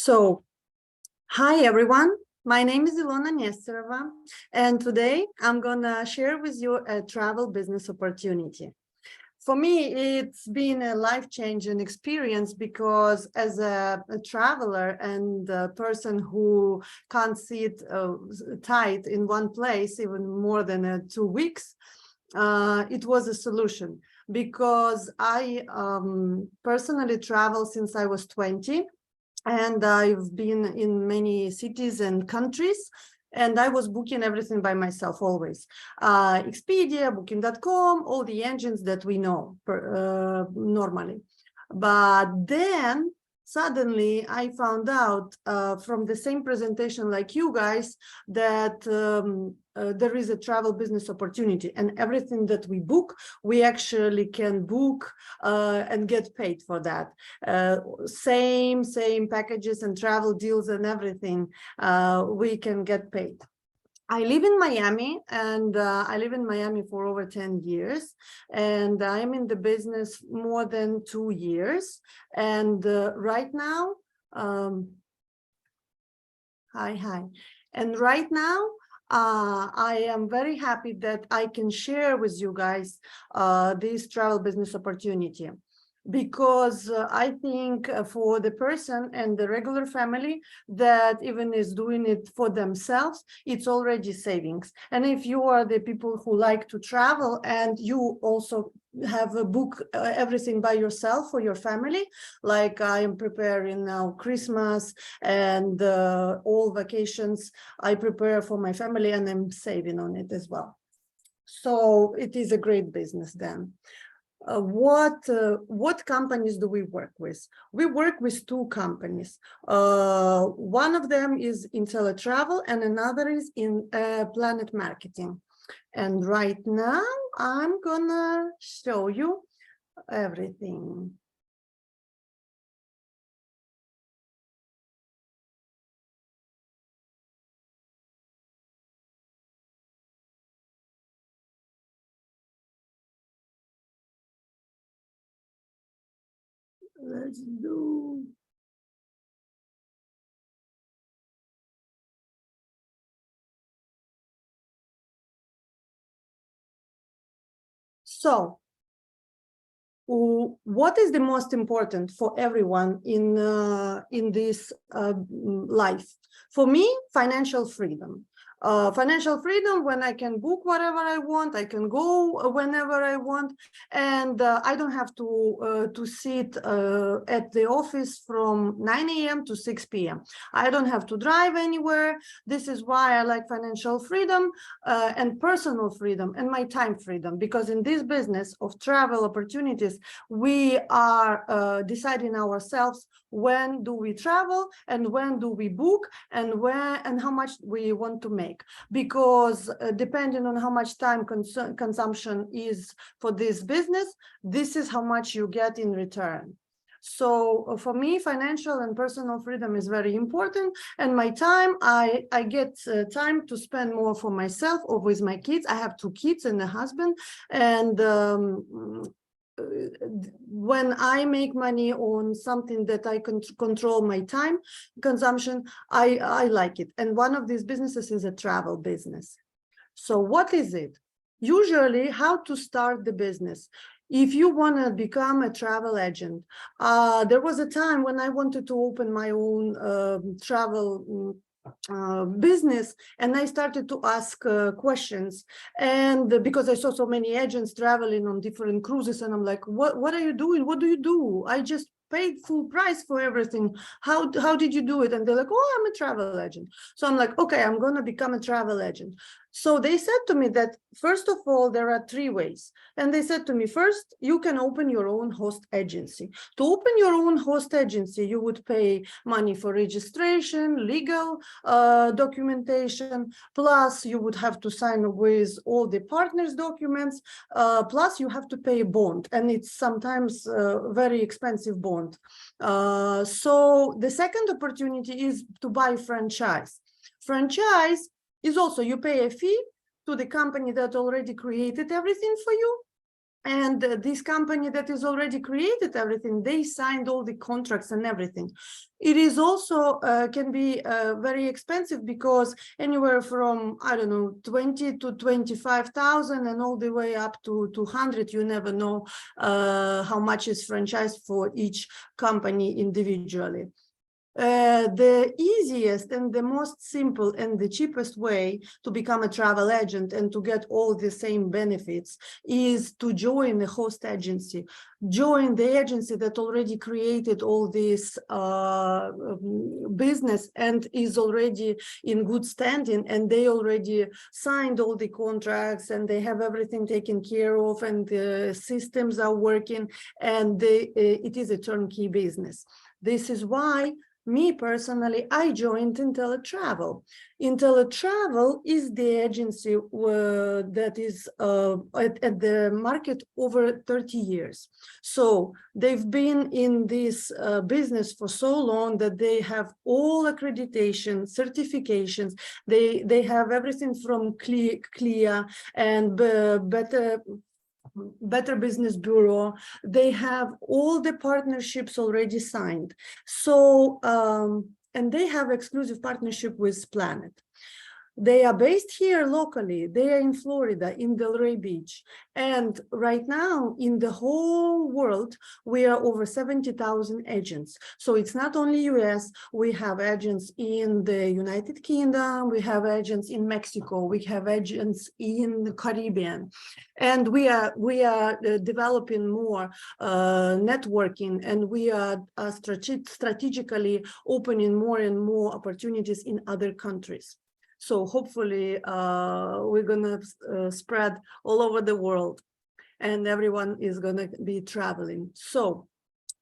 So, hi everyone. My name is Ilona Nesterova, and today I'm gonna share with you a travel business opportunity. For me, it's been a life-changing experience because as a traveler and a person who can't sit tight in one place even more than 2 weeks, it was a solution because I personally travel since I was 20. And I've been in many cities and countries, and I was booking everything by myself always. Expedia, booking.com, all the engines that we know normally. But then suddenly I found out from the same presentation like you guys that there is a travel business opportunity, and everything that we book, we actually can book and get paid for that. Same packages and travel deals and everything, we can get paid. I live in Miami, and I live in Miami for over 10 years, and I'm in the business more than 2 years. And right now, hi. And right now, I am very happy that I can share with you guys this travel business opportunity, because I think for the person and the regular family that even is doing it for themselves, it's already savings. And if you are the people who like to travel and you also have a book everything by yourself for your family, like I am preparing now Christmas and all vacations, I prepare for my family and I'm saving on it as well. So it is a great business then. What companies do we work with? We work with 2 companies. One of them is in teletravel and another is in Planet Marketing. And right now I'm gonna show you everything. Let's do. So, what is the most important for everyone in this life? For me, financial freedom. Financial freedom when I can book whatever I want, I can go whenever I want, and I don't have to sit at the office from 9 a.m. to 6 p.m. I don't have to drive anywhere. This is why I like financial freedom and personal freedom and my time freedom, because in this business of travel opportunities, we are deciding ourselves when do we travel and when do we book and when and how much we want to make, because depending on how much time consumption is for this business, this is how much you get in return. So for me, financial and personal freedom is very important, and my time, I get time to spend more for myself or with my kids. I have 2 kids and a husband, and when I make money on something that I can control my time consumption, I like it. And one of these businesses is a travel business. So what is it? Usually, how to start the business. If you want to become a travel agent, there was a time when I wanted to open my own travel business, and I started to ask questions, and because I saw so many agents traveling on different cruises, and I'm like, what are you doing? What do you do? I just paid full price for everything. How did you do it? And they're like, oh, I'm a travel agent. So I'm like, okay, I'm gonna become a travel agent. So they said to me that first of all, there are 3 ways. And they said to me, first, you can open your own host agency. To open your own host agency, you would pay money for registration, legal documentation, plus you would have to sign with all the partners' documents, plus you have to pay a bond, and it's sometimes a very expensive bond. So the second opportunity is to buy franchise. Franchise is also, you pay a fee to the company that already created everything for you, And this company that is already created everything, they signed all the contracts and everything. It is also can be very expensive, because anywhere from, I don't know, 20 to 25,000 and all the way up to 200, you never know how much is franchised for each company individually. The easiest and the most simple and the cheapest way to become a travel agent and to get all the same benefits is to join a host agency. Join the agency that already created all this business and is already in good standing, and they already signed all the contracts and they have everything taken care of, and the systems are working, and it is a turnkey business. This is why me personally, I joined IntelliTravel. IntelliTravel is the agency that is at the market over 30 years. So they've been in this business for so long that they have all accreditation, certifications. They have everything from CLIA and Better Business Bureau. They have all the partnerships already signed. So, and they have exclusive partnership with Planet. They are based here locally. They are in Florida, in Delray Beach. And right now, in the whole world, we are over 70,000 agents. So it's not only US, we have agents in the United Kingdom, we have agents in Mexico, we have agents in the Caribbean. And we are developing more networking, and we are strategically opening more and more opportunities in other countries. So hopefully we're gonna spread all over the world, and everyone is gonna be traveling. So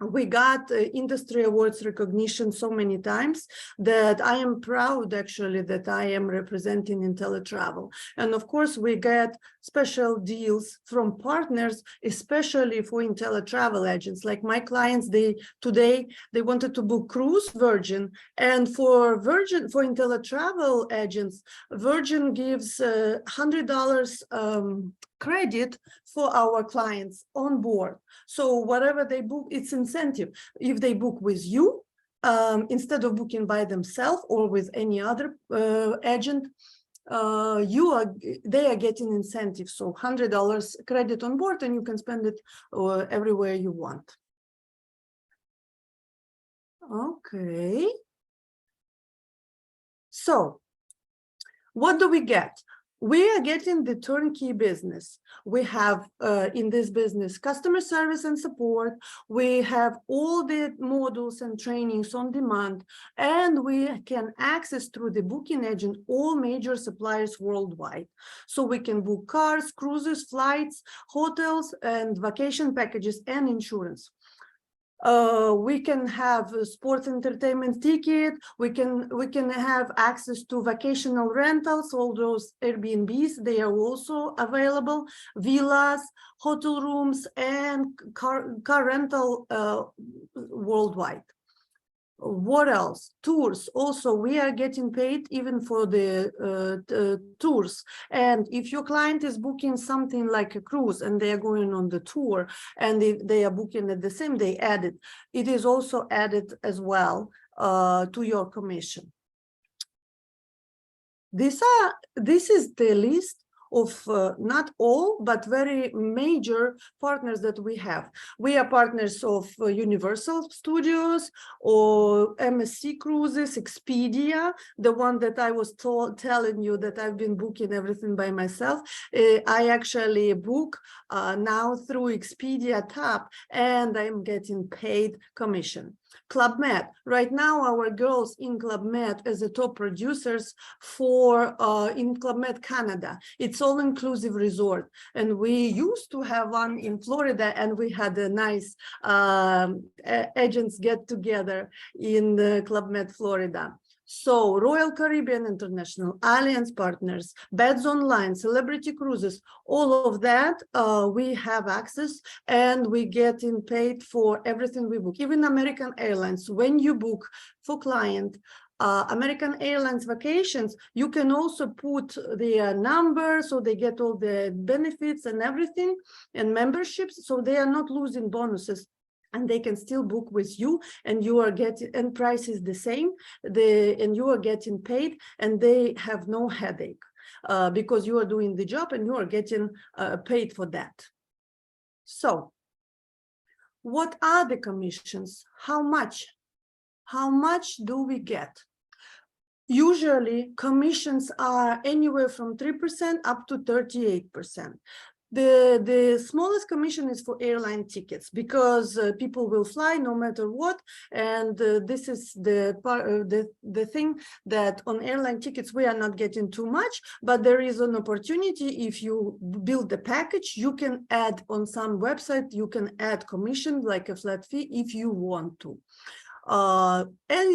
we got industry awards recognition so many times that I am proud actually that I am representing IntelliTravel. And of course we get special deals from partners, especially for IntelliTravel agents. Like my clients, today they wanted to book cruise Virgin, and for IntelliTravel agents, Virgin gives $100 credit for our clients on board. So whatever they book, it's incentive. If they book with you, instead of booking by themselves or with any other agent, they are getting incentive. So $100 credit on board, and you can spend it everywhere you want. Okay. So what do we get? We are getting the turnkey business. We have in this business customer service and support. We have all the modules and trainings on demand, and we can access through the booking agent all major suppliers worldwide. So we can book cars, cruises, flights, hotels, and vacation packages and insurance. We can have a sports entertainment ticket. We can have access to vacational rentals. All those Airbnbs, they are also available. Villas, hotel rooms, and car rental worldwide. What else? Tours. Also, we are getting paid even for the tours. And if your client is booking something like a cruise and they are going on the tour, and they are booking at the same day added, it is also added as well to your commission. This is the list of not all, but very major partners that we have. We are partners of Universal Studios or MSC Cruises, Expedia, the one that I was telling you that I've been booking everything by myself. I actually book now through Expedia tab, and I'm getting paid commission. Club Med. Right now, our girls in Club Med as the top producers for in Club Med Canada. It's all-inclusive resort, and we used to have one in Florida, and we had a nice agents get together in Club Med Florida. So Royal Caribbean International, Alliance Partners, Beds Online, Celebrity Cruises, all of that we have access, and we getting paid for everything we book. Even American Airlines, when you book for client, American Airlines vacations, you can also put their number, so they get all the benefits and everything, and memberships, so they are not losing bonuses, and they can still book with you, and you are getting, and price is the same, and you are getting paid, and they have no headache because you are doing the job and you are getting paid for that. So what are the commissions? How much do we get? Usually commissions are anywhere from 3% up to 38%. The smallest commission is for airline tickets, because people will fly no matter what, and this is the thing that on airline tickets we are not getting too much, but there is an opportunity. If you build the package, you can add on some website, you can add commission like a flat fee if you want to. 8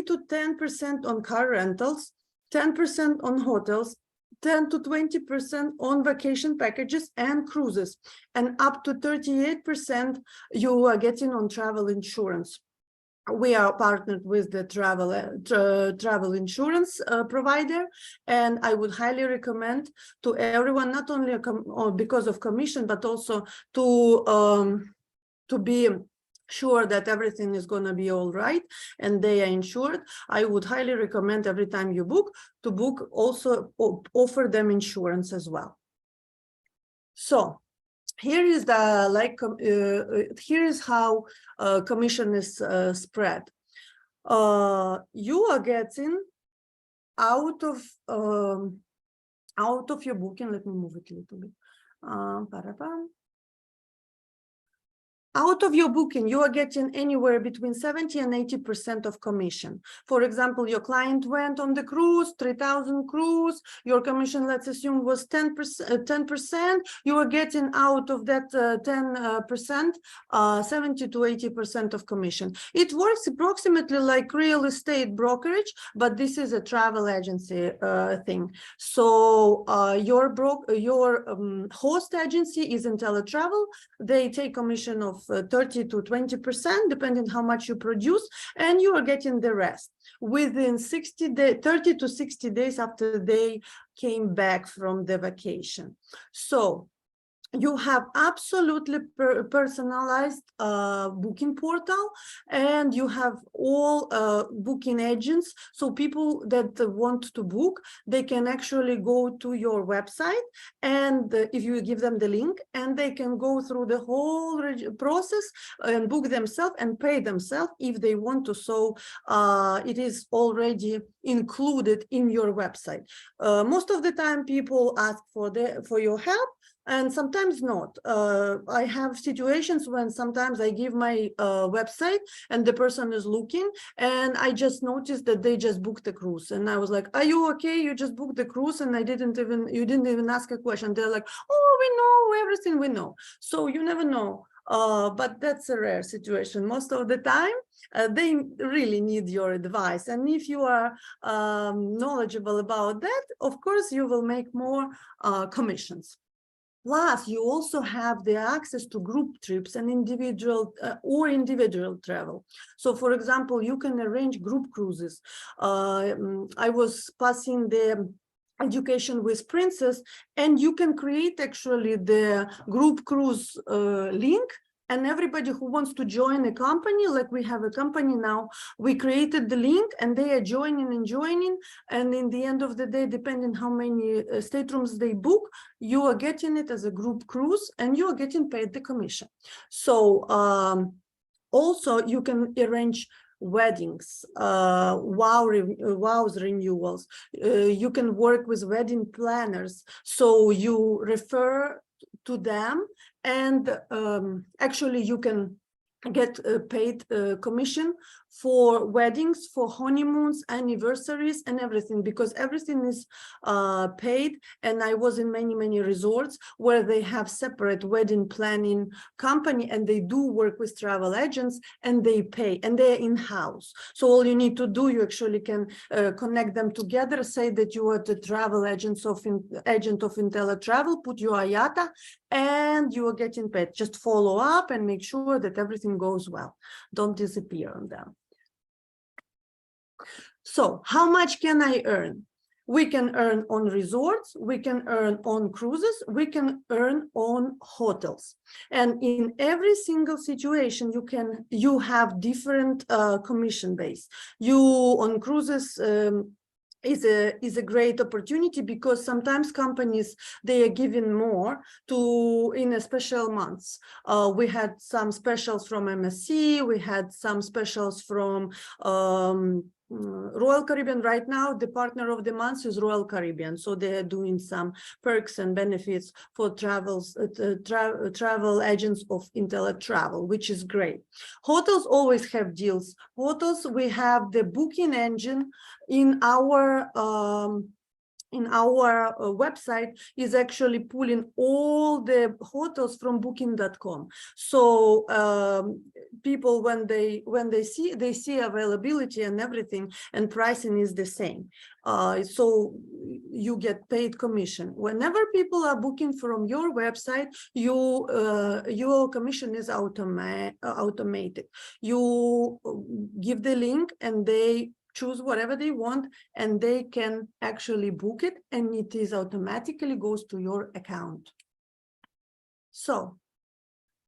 to 10% on car rentals, 10% on hotels, 10 to 20% on vacation packages and cruises, and up to 38% you are getting on travel insurance. We are partnered with the travel insurance provider, and I would highly recommend to everyone, not only because of commission, but also to be sure that everything is going to be all right and they are insured. I would highly recommend every time you book to book also offer them insurance as well. So here is the here is how commission is spread. You are getting out of your booking. Let me move it a little bit. Out of your booking, you are getting anywhere between 70 and 80% of commission. For example, your client went on the cruise, 3,000 cruise, your commission, let's assume, was 10%, you are getting out of that 10%, 70 to 80% of commission. It works approximately like real estate brokerage, but this is a travel agency thing. So your host agency is IntelliTravel. They take commission of 30 to 20%, depending how much you produce, and you are getting the rest within 30 to 60 days after they came back from the vacation. So you have absolutely personalized booking portal, and you have all booking agents. So people that want to book, they can actually go to your website, and if you give them the link, and they can go through the whole process and book themselves and pay themselves if they want to. So it is already included in your website. Most of the time people ask for your help, and sometimes not. I have situations when sometimes I give my website and the person is looking, and I just noticed that they just booked the cruise, and I was like, "Are you okay? You just booked the cruise, and you didn't even ask a question." They're like, "Oh, we know everything, we know." So you never know. But that's a rare situation. Most of the time, they really need your advice, and if you are knowledgeable about that, of course, you will make more commissions. Plus, you also have the access to group trips and individual travel. So, for example, you can arrange group cruises. I was passing the education with Princess, and you can create actually the group cruise link. And everybody who wants to join a company, like we have a company now, we created the link, and they are joining. And in the end of the day, depending how many staterooms they book, you are getting it as a group cruise, and you are getting paid the commission. So also you can arrange weddings, vows renewals. You can work with wedding planners. So you refer to them, and actually you can get paid commission for weddings, for honeymoons, anniversaries, and everything, because everything is paid. And I was in many resorts where they have separate wedding planning company, and they do work with travel agents, and they pay, and they're in-house. So all you need to do, you actually can connect them together, say that you are the travel agent of IntelliTravel, put your IATA, and you are getting paid. Just follow up and make sure that everything goes well. Don't disappear on them. So how much can I earn? We can earn on resorts, we can earn on cruises, we can earn on hotels. And in every single situation, you have different commission base. You on cruises, is a great opportunity, because sometimes companies, they are giving more in a special months. We had some specials from MSC, we had some specials from Royal Caribbean. Right now, the partner of the month is Royal Caribbean, so they are doing some perks and benefits for travel agents of IntelliTravel, which is great. Hotels always have deals. Hotels, we have the booking engine in our website is actually pulling all the hotels from booking.com. So people, when they see availability and everything, and pricing is the same. So you get paid commission. Whenever people are booking from your website, your commission is automated. You give the link, and they choose whatever they want, and they can actually book it, and it is automatically goes to your account. So,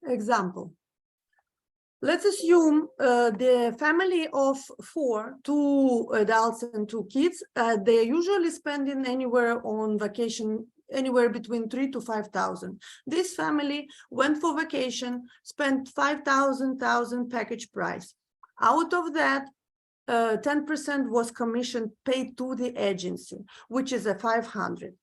example. Let's assume the family of 4, 2 adults and 2 kids, they're usually spending anywhere on vacation, anywhere between 3,000 to 5,000. This family went for vacation, spent 5,000 package price. Out of that, 10% was commission paid to the agency, which is a $500.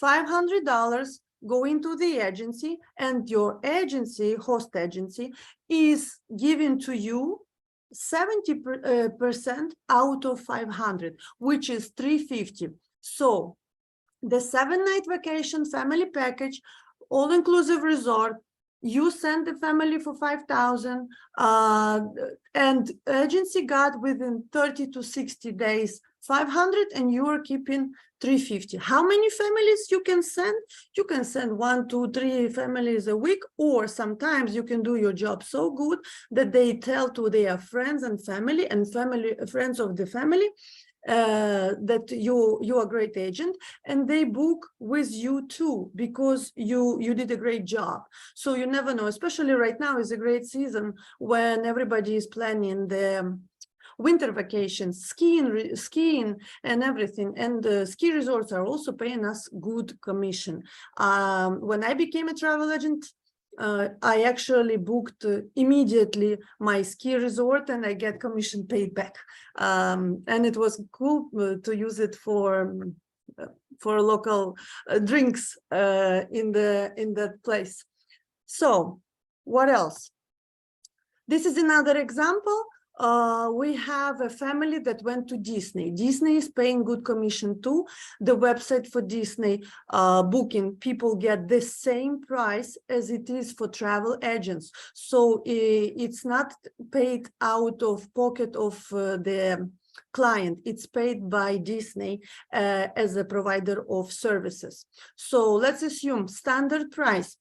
$500 go into the agency, and your agency, host agency, is giving to you 70% out of 500, which is 350. So the 7-night vacation family package, all-inclusive resort, you send the family for 5,000, and agency got within 30 to 60 days 500, and you are keeping 350. How many families you can send? You can send 1, 2, 3 families a week, or sometimes you can do your job so good that they tell to their friends and family, and friends of the family, that you are a great agent, and they book with you too, because you did a great job. So you never know, especially right now is a great season when everybody is planning the winter vacations, skiing and everything, and the ski resorts are also paying us good commission. When I became a travel agent, I actually booked immediately my ski resort, and I get commission paid back. And it was cool to use it for local drinks in that place. So what else? This is another example. We have a family that went to Disney. Disney is paying good commission too. The website for Disney booking, people get the same price as it is for travel agents. So it's not paid out of pocket of the client, it's paid by Disney as a provider of services. So let's assume standard price,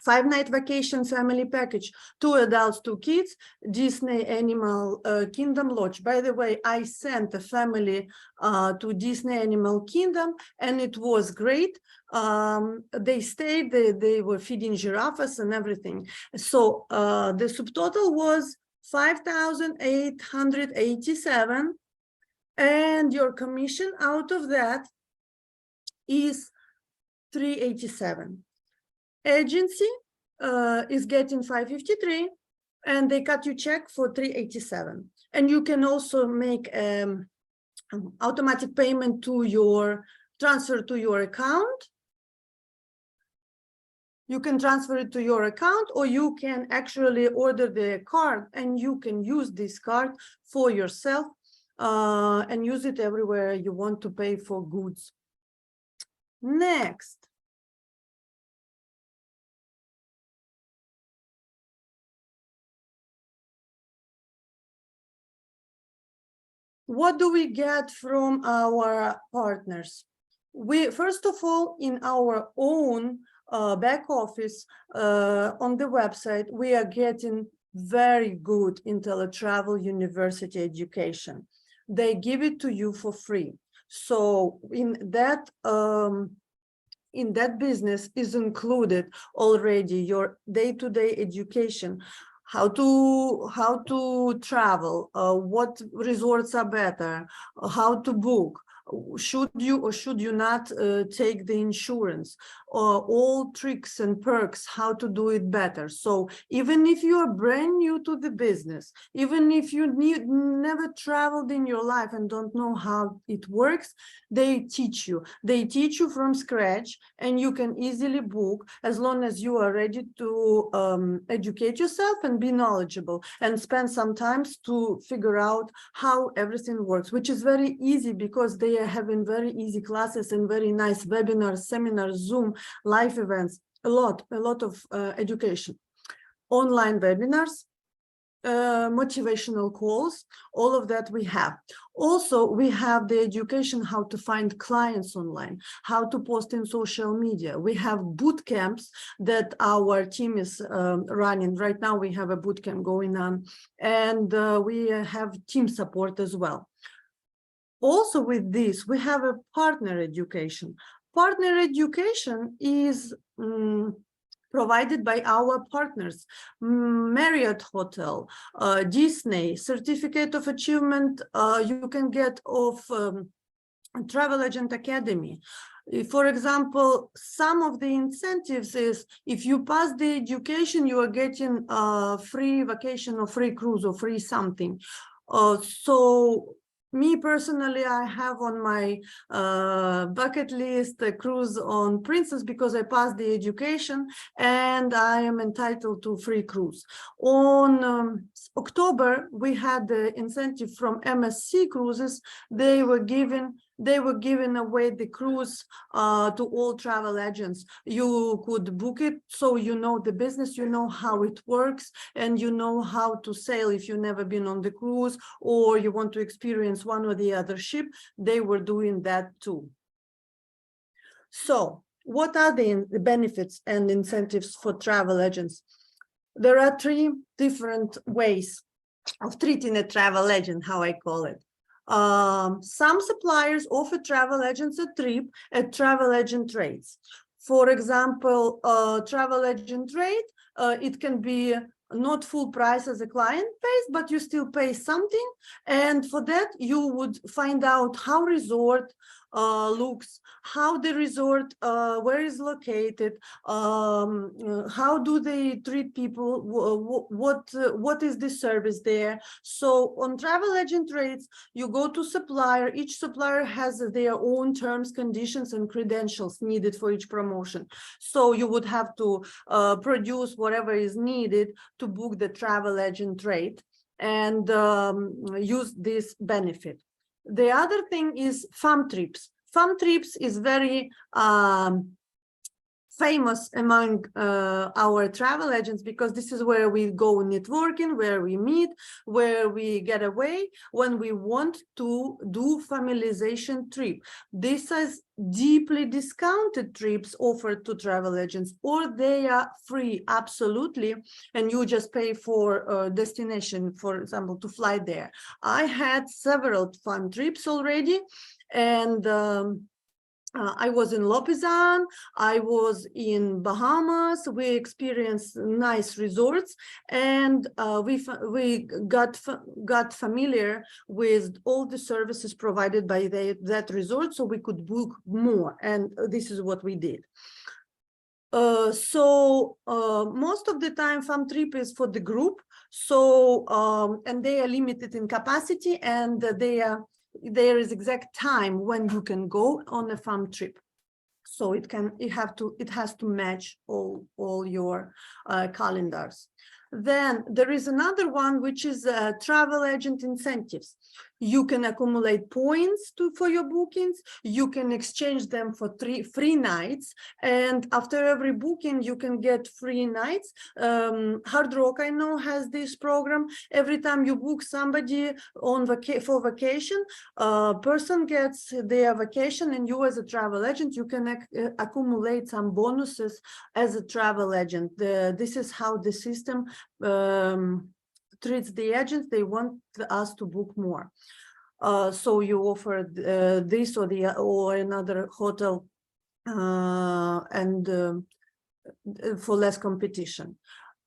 5-night vacation family package, 2 adults, 2 kids, Disney Animal Kingdom Lodge. By the way, I sent a family to Disney Animal Kingdom, and it was great. They stayed, they were feeding giraffes and everything. So the subtotal was 5,887, and your commission out of that is 387. Agency is getting 553, and they cut you check for 387. And you can also make automatic payment to your transfer to your account. You can transfer it to your account, or you can actually order the card and you can use this card for yourself and use it everywhere you want to pay for goods. Next. What do we get from our partners? We, first of all, in our own back office on the website, we are getting very good IntelliTravel University education. They give it to you for free. So in that business is included already your day-to-day education, how to travel, what resorts are better, how to book, should you or should you not take the insurance, all tricks and perks, how to do it better. So even if you are brand new to the business, even if you never traveled in your life and don't know how it works, they teach you from scratch, and you can easily book as long as you are ready to educate yourself and be knowledgeable and spend some time to figure out how everything works, which is very easy because they are having very easy classes and very nice webinars, seminars, Zoom, live events, a lot of education, online webinars, motivational calls, all of that we have. Also, we have the education how to find clients online, how to post in social media. We have boot camps that our team is running. Right now, we have a boot camp going on, and we have team support as well. Also with this, we have a partner education. Partner education is provided by our partners, Marriott Hotel, Disney, Certificate of Achievement you can get of Travel Agent Academy. For example, some of the incentives is if you pass the education, you are getting a free vacation or free cruise or free something. So me personally, I have on my bucket list a cruise on Princess because I passed the education and I am entitled to free cruise. On October, we had the incentive from MSC Cruises. They were giving away the cruise to all travel agents. You could book it, so you know the business, you know how it works, and you know how to sail if you've never been on the cruise or you want to experience one or the other ship. They were doing that too. So what are the benefits and incentives for travel agents? There are 3 different ways of treating a travel agent, how I call it. Some suppliers offer travel agents a trip at travel agent rates. For example, travel agent rate, it can be not full price as a client pays, but you still pay something. And for that, you would find out how resort looks, how the resort, where is located, how do they treat people, what is the service there. So on travel agent rates, you go to supplier, each supplier has their own terms, conditions, and credentials needed for each promotion. So you would have to produce whatever is needed to book the travel agent rate and use this benefit. The other thing is FAM trips. FAM trips is very famous among our travel agents because this is where we go networking, where we meet, where we get away when we want to do familiarization trip. This is deeply discounted trips offered to travel agents, or they are free absolutely, and you just pay for destination, for example, to fly there. I had several fun trips already, and I was in Lopizan, I was in Bahamas. We experienced nice resorts, and we got familiar with all the services provided by that resort, so we could book more, and this is what we did. Most of the time FAM trip is for the group, so and they are limited in capacity, and there is exact time when you can go on a FAM trip. So it has to match all your calendars. Then there is another one, which is travel agent incentives. You can accumulate points for your bookings. You can exchange them for free nights. And after every booking, you can get free nights. Hard Rock, I know, has this program. Every time you book somebody for vacation, a person gets their vacation, and you as a travel agent, you can accumulate some bonuses as a travel agent. This is how the system treats the agents. They want us to book more. So you offer this or another hotel and for less competition.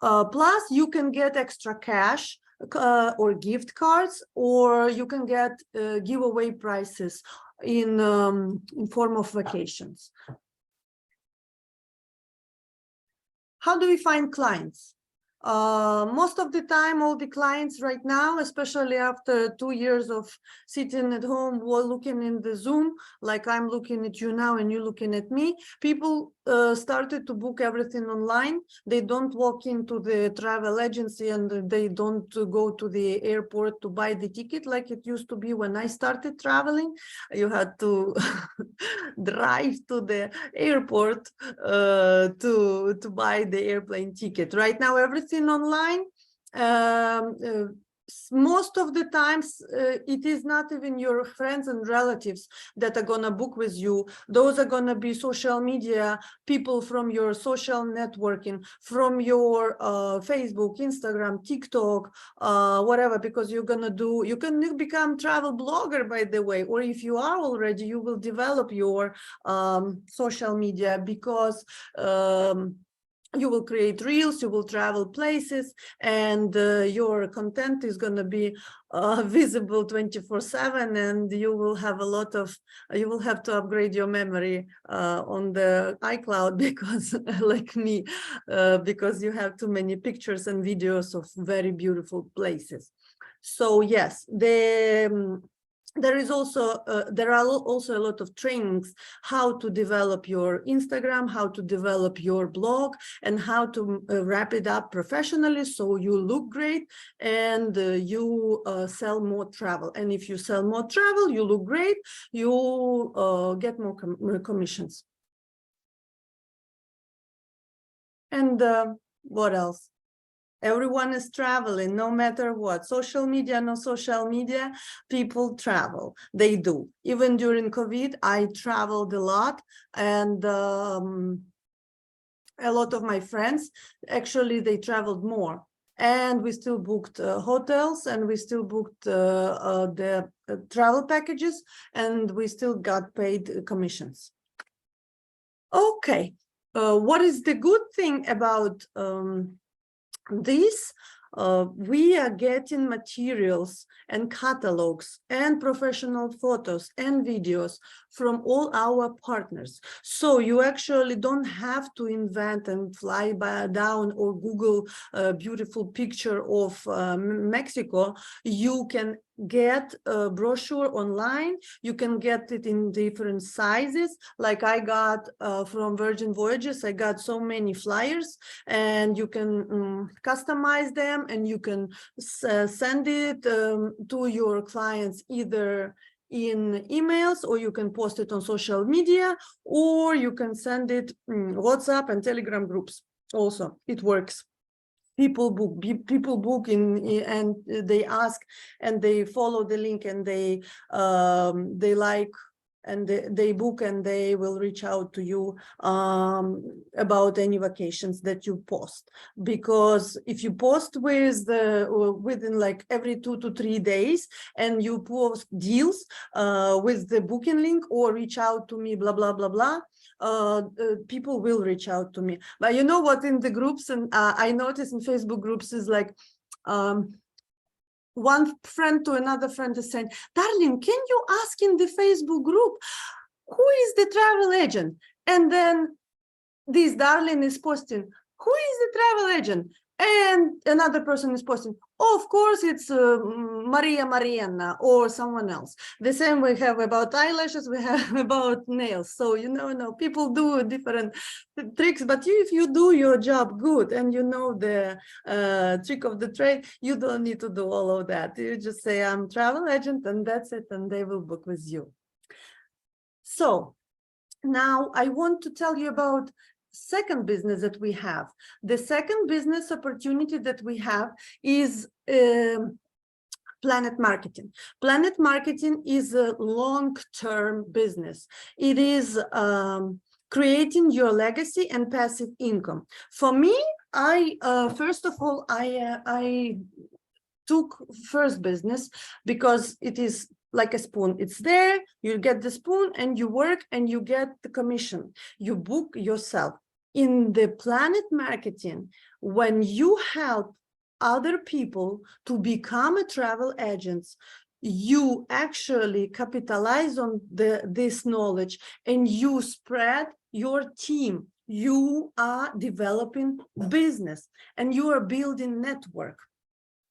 Plus, you can get extra cash or gift cards, or you can get giveaway prices in form of vacations. How do we find clients? Most of the time, all the clients right now, especially after 2 years of sitting at home while looking in the Zoom, like I'm looking at you now and you looking at me, people started to book everything online. They don't walk into the travel agency, and they don't go to the airport to buy the ticket like it used to be when I started traveling. You had to drive to the airport to buy the airplane ticket. Right now, everything online. Most of the times, it is not even your friends and relatives that are going to book with you. Those are going to be social media people from your social networking, from your Facebook, Instagram, TikTok, whatever, because you're going to you can become travel blogger, by the way, or if you are already, you will develop your social media, because you will create reels, you will travel places, and your content is going to be visible 24/7, and you will have you will have to upgrade your memory on the iCloud, because like me, because you have too many pictures and videos of very beautiful places. So yes, there are also a lot of trainings how to develop your Instagram, how to develop your blog, and how to wrap it up professionally so you look great and you sell more travel. And if you sell more travel, you look great, you get more commissions. And what else? Everyone is traveling, no matter what. Social media, no social media, people travel. They do. Even during COVID, I traveled a lot, and a lot of my friends, actually, they traveled more. And we still booked hotels, and we still booked the travel packages, and we still got paid commissions. Okay, what is the good thing about this? We are getting materials and catalogs and professional photos and videos from all our partners. So you actually don't have to invent and fly down or Google a beautiful picture of Mexico. You can get a brochure online. You can get it in different sizes. Like I got from Virgin Voyages, I got so many flyers, and you can customize them, and you can send it to your clients either in emails, or you can post it on social media, or you can send it WhatsApp and Telegram groups. Also, it works. People book and they ask, and they follow the link, and they like, and they book, and they will reach out to you about any vacations that you post. Because if you post within like every 2 to 3 days, and you post deals with the booking link, or reach out to me, blah blah blah blah, people will reach out to me. But you know what, in the groups, and I notice in Facebook groups, is like one friend to another friend is saying, darling, can you ask in the Facebook group who is the travel agent? And then this darling is posting, who is the travel agent? And another person is posting, oh, of course, it's Maria Mariana or someone else. The same we have about eyelashes, we have about nails. So, people do different tricks, but if you do your job good and you know the trick of the trade, you don't need to do all of that. You just say, I'm travel agent, and that's it, and they will book with you. So now I want to tell you about second business that we have. The second business opportunity that we have is planet marketing. Planet marketing is a long-term business. It is creating your legacy and passive income. For me, first of all, I took first business because it is like a spoon. It's there, you get the spoon and you work and you get the commission. You book yourself. In the planet marketing, when you help other people to become a travel agents, you actually capitalize on this knowledge and you spread your team. You are developing business and you are building network.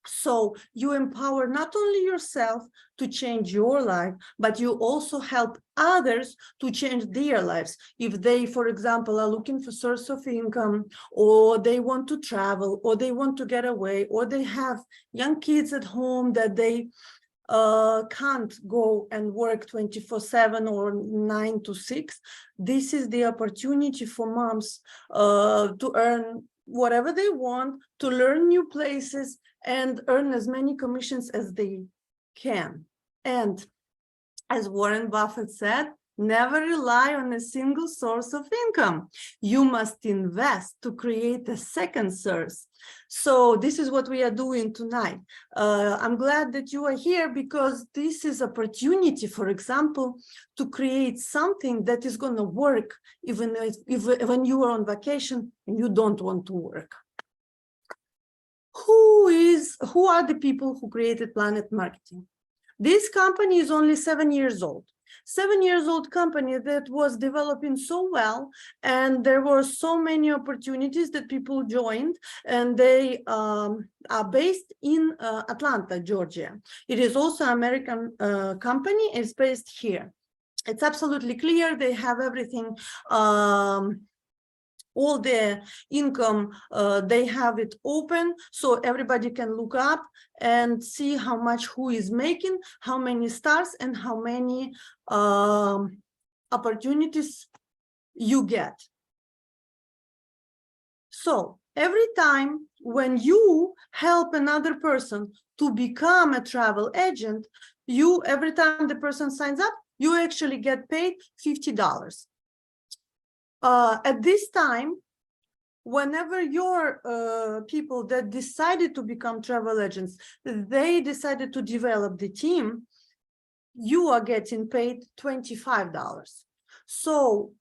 So you empower not only yourself to change your life, but you also help others to change their lives. If they, for example, are looking for source of income, or they want to travel, or they want to get away, or they have young kids at home that they can't go and work 24/7 or 9 to 6, this is the opportunity for moms to earn whatever they want, to learn new places and earn as many commissions as they can. And as Warren Buffett said, never rely on a single source of income. You must invest to create a second source. So this is what we are doing tonight. I'm glad that you are here because this is opportunity, for example, to create something that is going to work even if when you are on vacation and you don't want to work. Who are the people who created Planet Marketing? This company is only 7 years old. 7 years old company that was developing so well, and there were so many opportunities that people joined, and they are based in Atlanta, Georgia. It is also an American company. It's based here. It's absolutely clear. They have everything. All the income, they have it open so everybody can look up and see how much who is making, how many stars, and how many opportunities you get. So every time when you help another person to become a travel agent, every time the person signs up, you actually get paid $50. At this time, whenever your people that decided to become travel agents, they decided to develop the team, you are getting paid $25. So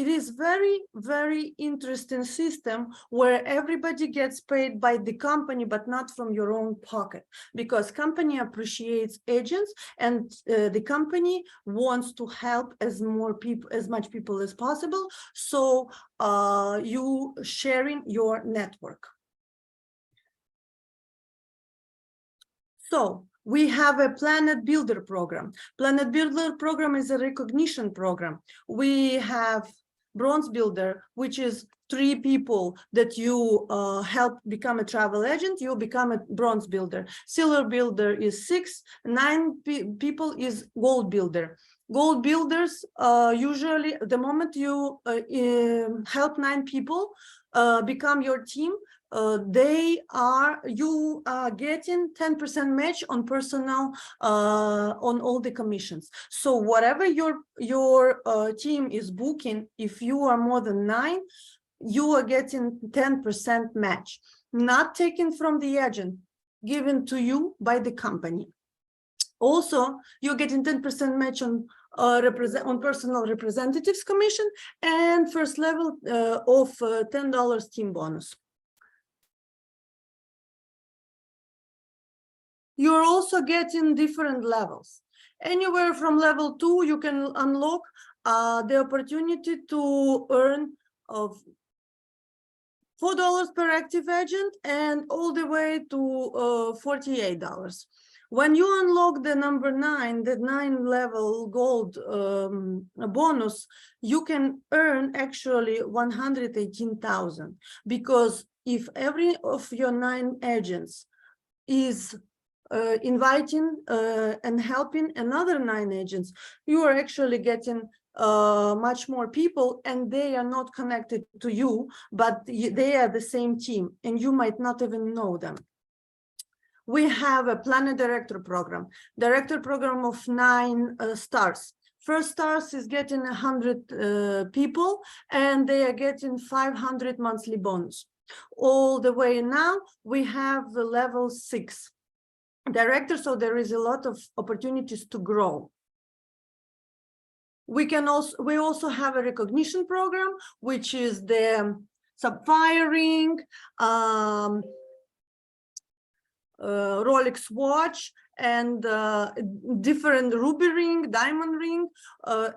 it is very, very interesting system where everybody gets paid by the company, but not from your own pocket, because company appreciates agents and the company wants to help as much people as possible. So you sharing your network. So we have a Planet Builder program. Planet Builder program is a recognition program. We have Bronze Builder, which is 3 people that you help become a travel agent, you become a Bronze Builder. Silver Builder is 6, 9 people is Gold Builder. Gold Builders, usually the moment you help 9 people become your team, you are getting 10% match on personal on all the commissions. So whatever your team is booking, if you are more than 9, you are getting 10% match, not taken from the agent, given to you by the company. Also, you're getting 10% match on personal representatives commission and first level of $10 team bonus. You're also getting different levels. Anywhere from level 2, you can unlock the opportunity to earn $4 per active agent, and all the way to $48. When you unlock the number 9, the 9 level gold bonus, you can earn actually 118,000, because if every of your 9 agents is inviting and helping another 9 agents, you are actually getting much more people, and they are not connected to you, but they are the same team, and you might not even know them. We have a Planet Director program of 9 stars. First stars is getting 100 people, and they are getting 500 monthly bonus. All the way now, we have the level 6 director, so there is a lot of opportunities to grow. We also have a recognition program, which is the sapphire ring, Rolex watch, and different ruby ring, diamond ring,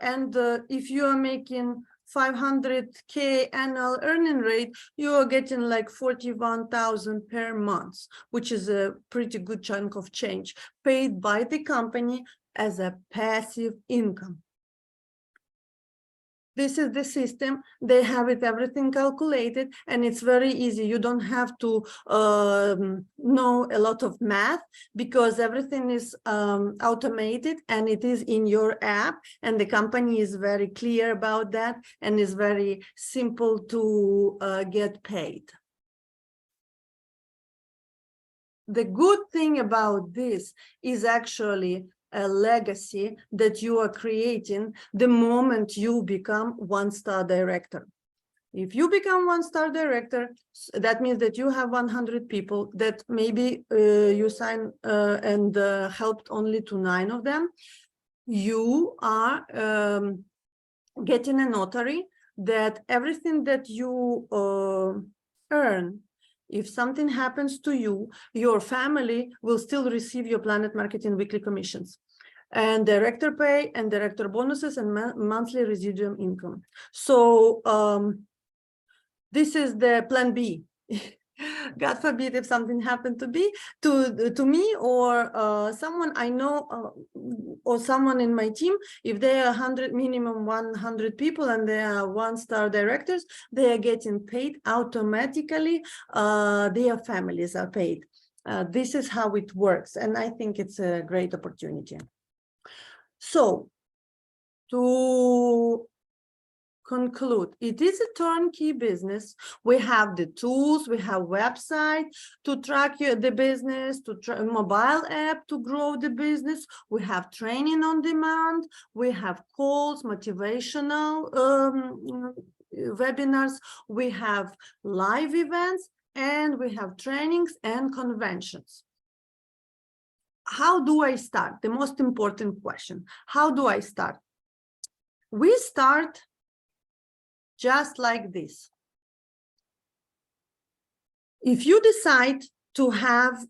and if you are making 500K annual earning rate, you are getting like 41,000 per month, which is a pretty good chunk of change paid by the company as a passive income. This is the system. They have everything calculated, and it's very easy. You don't have to know a lot of math, because everything is automated, and it is in your app, and the company is very clear about that, and is very simple to get paid. The good thing about this is actually a legacy that you are creating the moment you become 1-star director. If you become 1-star director, that means that you have 100 people that maybe you sign and helped only to 9 of them. You are getting a notary that everything that you earn, if something happens to you, your family will still receive your Planet Marketing weekly commissions, and director pay, and director bonuses, and monthly residual income. So this is the plan B. God forbid if something happened to me or someone I know or someone in my team, if they are minimum 100 people and they are 1-star directors, they are getting paid automatically. Their families are paid. This is how it works, and I think it's a great opportunity. So to conclude, it is a turnkey business. We have the tools, we have website to track the business, to mobile app to grow the business. We have training on demand. We have calls, motivational webinars. We have live events, and we have trainings and conventions. How do I start? The most important question. How do I start? We start just like this. If you decide to have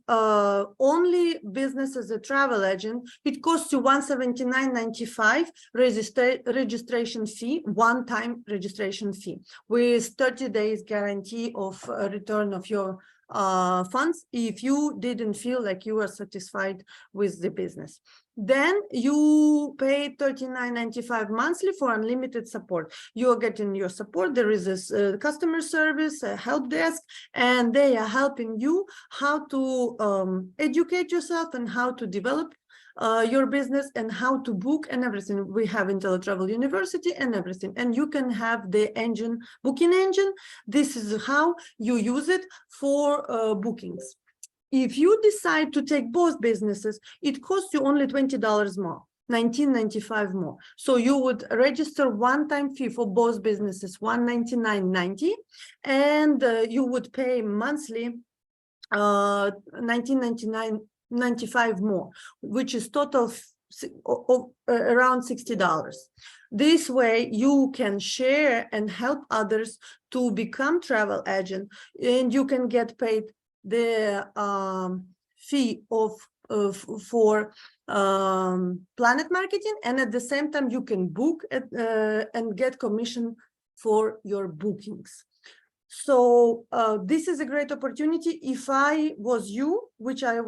only business as a travel agent, it costs you $179.95 registration fee, one-time registration fee, with 30 days guarantee of return of your funds if you didn't feel like you were satisfied with the business. Then you pay $39.95 monthly for unlimited support. You're getting your support. There is this customer service, a help desk, and they are helping you how to educate yourself and how to develop your business and how to book and everything. We have IntelliTravel University and everything, and you can have the engine, booking engine. This is how you use it for bookings. If you decide to take both businesses, it costs you only $20 more, $19.95 more. So you would register one-time fee for both businesses, $199.90, and you would pay monthly $19.95 more, which is total around $60. This way you can share and help others to become travel agent, and you can get paid the fee for Planet Marketing, and at the same time you can book and get commission for your bookings. So this is a great opportunity. If I was you, which I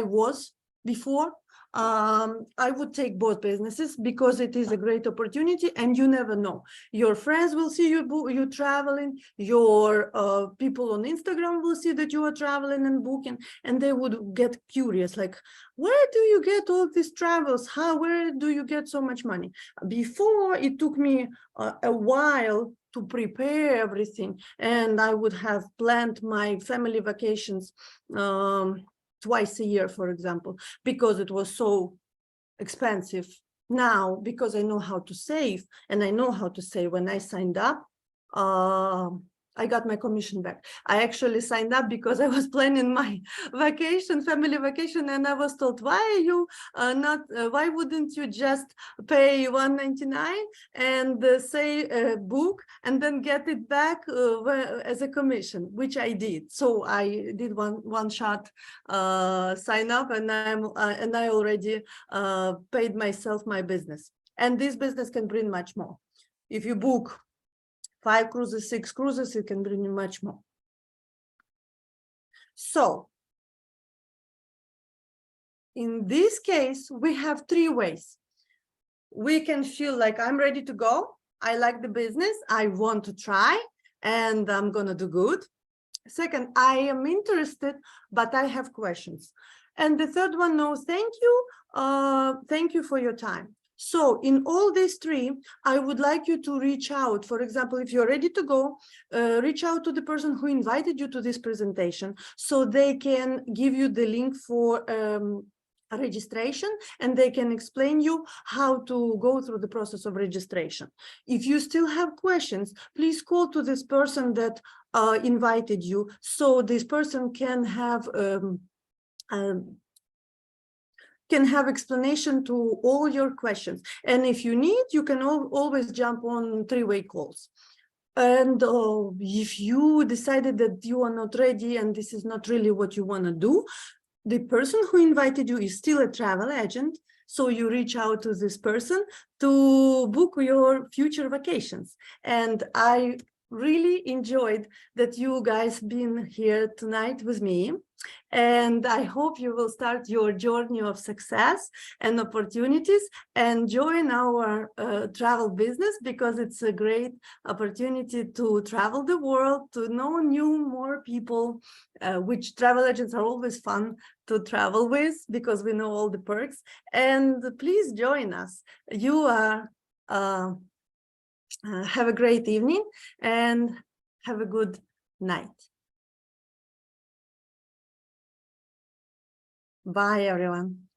was before, I would take both businesses because it is a great opportunity, and you never know. Your friends will see you traveling. Your people on Instagram will see that you are traveling and booking, and they would get curious, like, where do you get all these travels? Where do you get so much money? Before, it took me a while to prepare everything, and I would have planned my family vacations twice a year, for example, because it was so expensive. Now, because I know how to save, and I know how to save, when I signed up, I got my commission back. I actually signed up because I was planning my vacation, family vacation, and I was told, why are you why wouldn't you just pay $199 and say book and then get it back as a commission, which I did. So I did one shot sign up, and I already paid myself my business. And this business can bring much more. If you book 5 cruises, 6 cruises, it can bring you much more. So in this case, we have 3 ways. We can feel like, I'm ready to go. I like the business. I want to try, and I'm going to do good. Second, I am interested, but I have questions. And the third one, no, thank you. Thank you for your time. So in all these 3, I would like you to reach out. For example, if you're ready to go, reach out to the person who invited you to this presentation, so they can give you the link for registration, and they can explain you how to go through the process of registration. If you still have questions, please call to this person that invited you, so this person can have explanation to all your questions. And if you need, you can always jump on 3-way calls. And if you decided that you are not ready and this is not really what you want to do, the person who invited you is still a travel agent. So you reach out to this person to book your future vacations. And I really enjoyed that you guys been here tonight with me. And I hope you will start your journey of success and opportunities and join our travel business, because it's a great opportunity to travel the world, to know more people, which travel agents are always fun to travel with because we know all the perks. And please join us. You are have a great evening and have a good night. Bye, everyone.